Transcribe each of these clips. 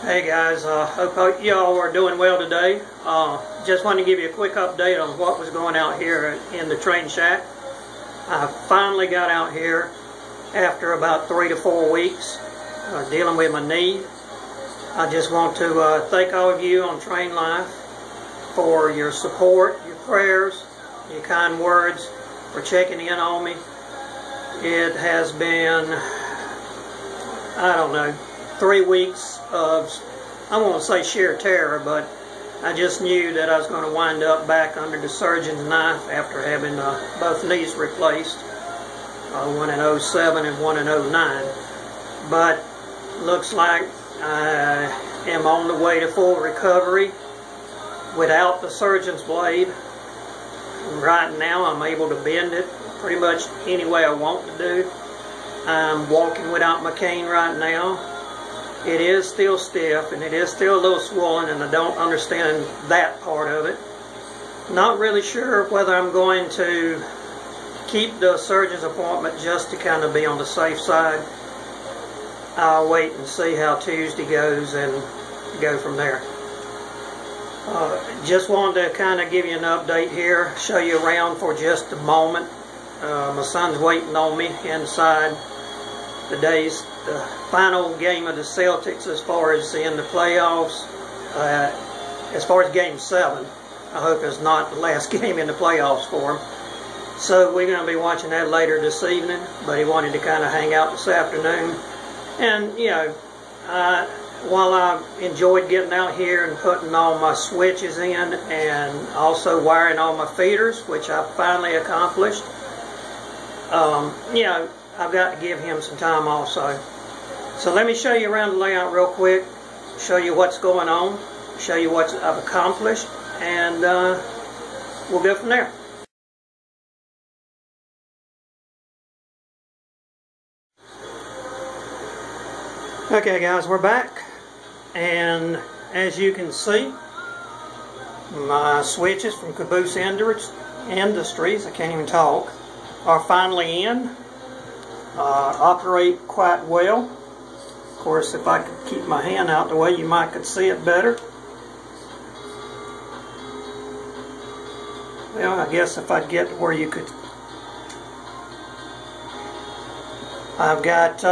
Hey guys, hope y'all are doing well today. Just wanted to give you a quick update on what was going out here in the train shack. I finally got out here after about 3 to 4 weeks dealing with my knee. I just want to thank all of you on Train Life for your support, your prayers, your kind words, for checking in on me. It has been, I don't know, 3 weeks of, I won't say sheer terror, but I just knew that I was going to wind up back under the surgeon's knife after having both knees replaced, one in 07 and one in 09. But looks like I am on the way to full recovery without the surgeon's blade. Right now I'm able to bend it pretty much any way I want to do. I'm walking without my cane right now. It is still stiff and it is still a little swollen, and I don't understand that part of it. Not really sure whether I'm going to keep the surgeon's appointment just to kind of be on the safe side. I'll wait and see how Tuesday goes and go from there. Just wanted to kind of give you an update here, show you around for just a moment. My son's waiting on me inside. Today's the final game of the Celtics as far as in the playoffs. As far as Game 7, I hope it's not the last game in the playoffs for him. So we're going to be watching that later this evening, but he wanted to kind of hang out this afternoon. And, you know, while I enjoyed getting out here and putting all my switches in and also wiring all my feeders, which I finally accomplished, you know, I've got to give him some time also. So let me show you around the layout real quick, show you what's going on, show you what I've accomplished, and we'll go from there. Okay guys, we're back, and as you can see, my switches from Caboose Industries, I can't even talk, are finally in. Operate quite well. Of course, if I could keep my hand out the way, you might could see it better. Well, I guess if I'd get to where you could. I've got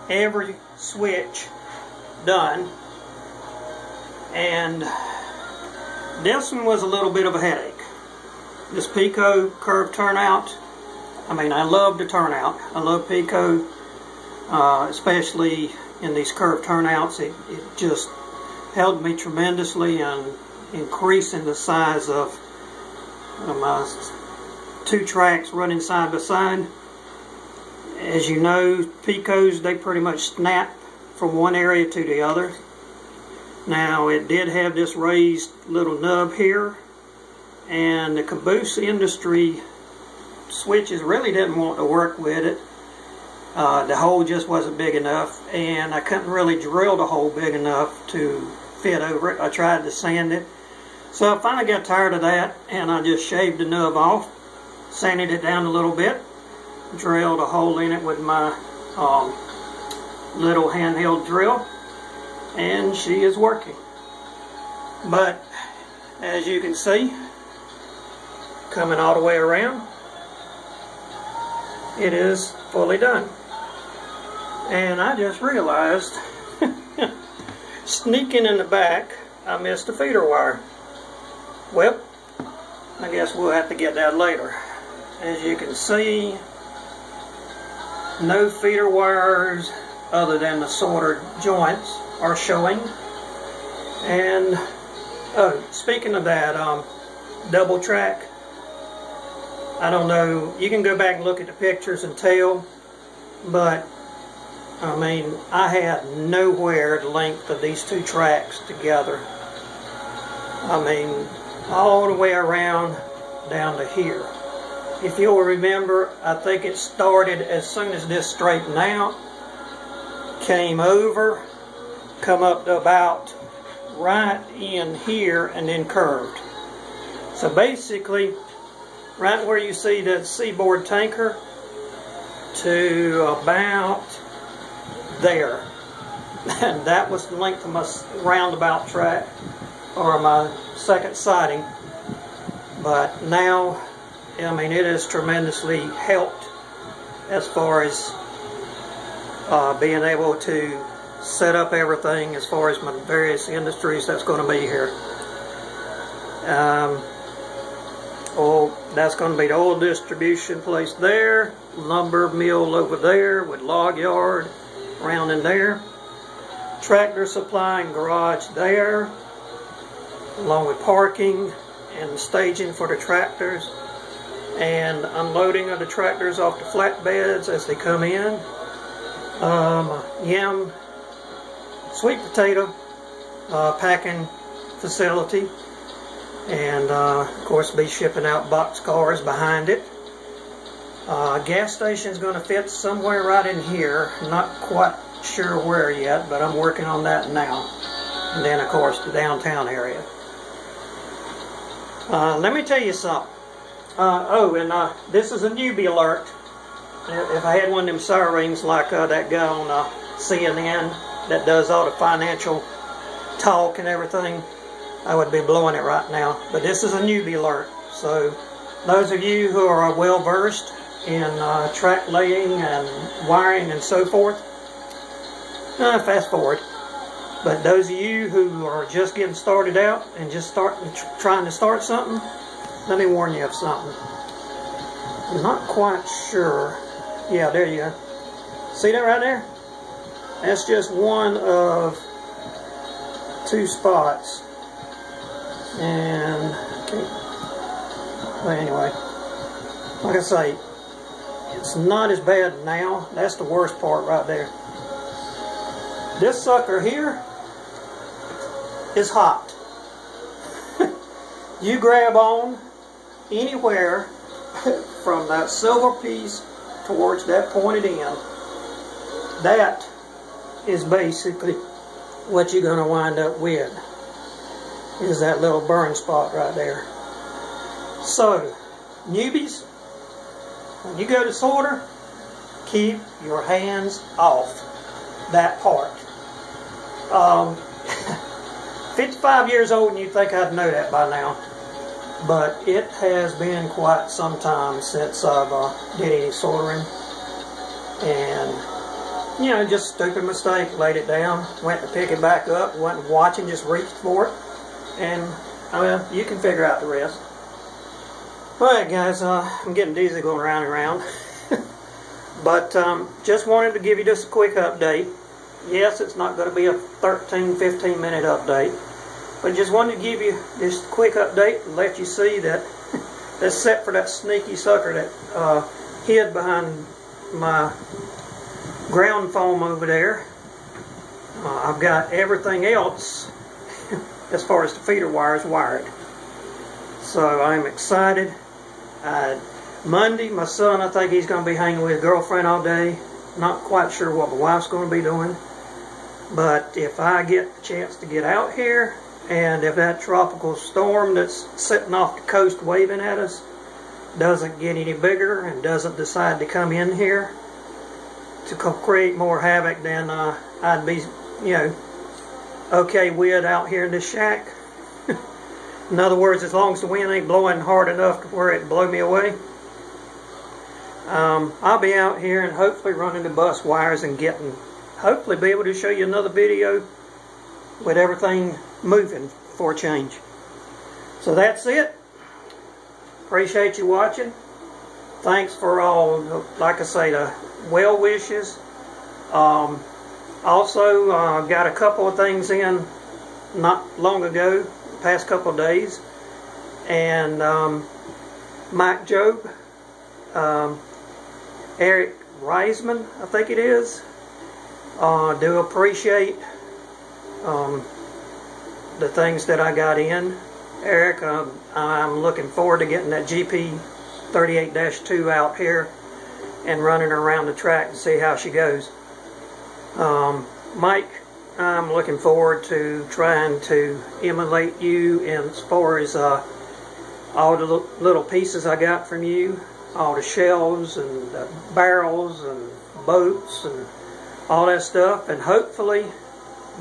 every switch done, and this one was a little bit of a headache. This Pico curve turnout, I mean, I love the turnout. I love Pico, especially in these curved turnouts. It just helped me tremendously in increasing the size of my 2 tracks running side by side. As you know, Picos, they pretty much snap from one area to the other. Now, it did have this raised little nub here, and the Caboose Industry switches really didn't want to work with it. The hole just wasn't big enough, and I couldn't really drill the hole big enough to fit over it. I tried to sand it, so I finally got tired of that, and I just shaved the nub off, sanded it down a little bit, drilled a hole in it with my little handheld drill, and she is working. But as you can see, coming all the way around, it is fully done. And I just realized, sneaking in the back, I missed the feeder wire. Well, I guess we'll have to get that later. As you can see, no feeder wires other than the soldered joints are showing. And, oh, speaking of that, double track, I don't know, you can go back and look at the pictures and tell, but I mean, I had nowhere the length of these 2 tracks together. I mean, all the way around down to here. If you'll remember, I think it started as soon as this straightened out, came over, come up to about right in here, and then curved. So basically, right where you see the Seaboard tanker to about there. and that was the length of my roundabout track, or my second siding. But now, I mean, it has tremendously helped as far as being able to set up everything as far as my various industries that's going to be here. That's going to be the oil distribution place there, lumber mill over there with log yard around in there, tractor supply and garage there, along with parking and staging for the tractors and unloading of the tractors off the flatbeds as they come in. Yam, sweet potato packing facility, and of course be shipping out box cars behind it. Gas station is going to fit somewhere right in here. Not quite sure where yet, but I'm working on that now. And then of course the downtown area. Let me tell you something. This is a newbie alert. If I had one of them sirens like that guy on CNN that does all the financial talk and everything, I would be blowing it right now. But this is a newbie alert. So those of you who are well versed in track laying and wiring and so forth, fast forward. But those of you who are just getting started out and just trying to start something, let me warn you of something. I'm not quite sure. Yeah, there you go. See that right there? That's just one of 2 spots. And, okay. But anyway, like I say, it's not as bad now. That's the worst part right there. This sucker here is hot. You grab on anywhere from that silver piece towards that pointed end, that is basically what you're going to wind up with, is that little burn spot right there. So, newbies, when you go to sorter, keep your hands off that part. 55 years old and you'd think I'd know that by now. But it has been quite some time since I've did any soldering. And, you know, just stupid mistake, laid it down, went to pick it back up, wasn't watching, just reached for it. And, well, you can figure out the rest. Alright guys, I'm getting dizzy going round and round. But just wanted to give you just a quick update. Yes, it's not going to be a 13-15 minute update. But just wanted to give you this quick update and let you see that, except for that sneaky sucker that hid behind my ground foam over there, I've got everything else as far as the feeder wires wired. So I'm excited. Monday, my son, I think he's going to be hanging with his girlfriend all day. Not quite sure what my wife's going to be doing. But if I get a chance to get out here, and if that tropical storm that's sitting off the coast waving at us doesn't get any bigger and doesn't decide to come in here to create more havoc, then I'd be, you know, okay with out here in this shack. In other words, as long as the wind ain't blowing hard enough to where it'd blow me away, I'll be out here and hopefully running the bus wires and hopefully be able to show you another video with everything moving for a change. So that's it. Appreciate you watching. Thanks for all, like I say, the well wishes. Also, got a couple of things in not long ago, past couple of days. And Mike Job, Eric Reisman, I think it is. Do appreciate the things that I got in. Eric, I'm looking forward to getting that GP 38-2 out here and running her around the track to see how she goes. Mike, I'm looking forward to trying to emulate you in as far as all the little pieces I got from you, all the shelves and the barrels and boats and all that stuff, and hopefully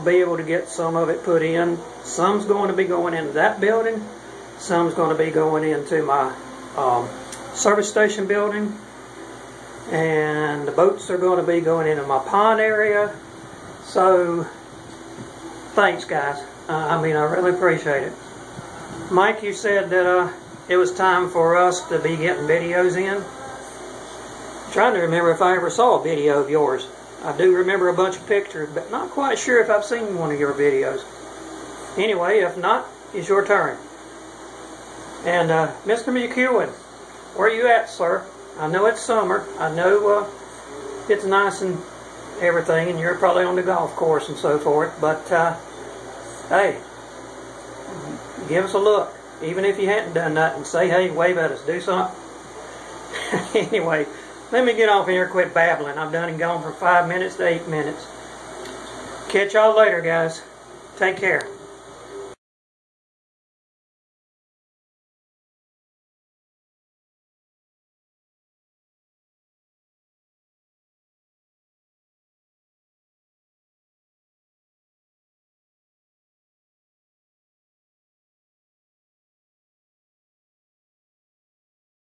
be able to get some of it put in. Some's going to be going into that building. Some's going to be going into my service station building. And the boats are going to be going into my pond area. So, thanks guys. I really appreciate it. Mike, you said that it was time for us to be getting videos in. I'm trying to remember if I ever saw a video of yours. I do remember a bunch of pictures, but not quite sure if I've seen one of your videos. Anyway, if not, it's your turn. And Mr. McEwen, where are you at, sir? I know it's summer. I know it's nice and everything, and you're probably on the golf course and so forth, but hey, give us a look. Even if you hadn't done nothing, say hey, wave at us, do something. Anyway, let me get off here and quit babbling. I've done and gone from 5 minutes to 8 minutes. Catch y'all later, guys. Take care.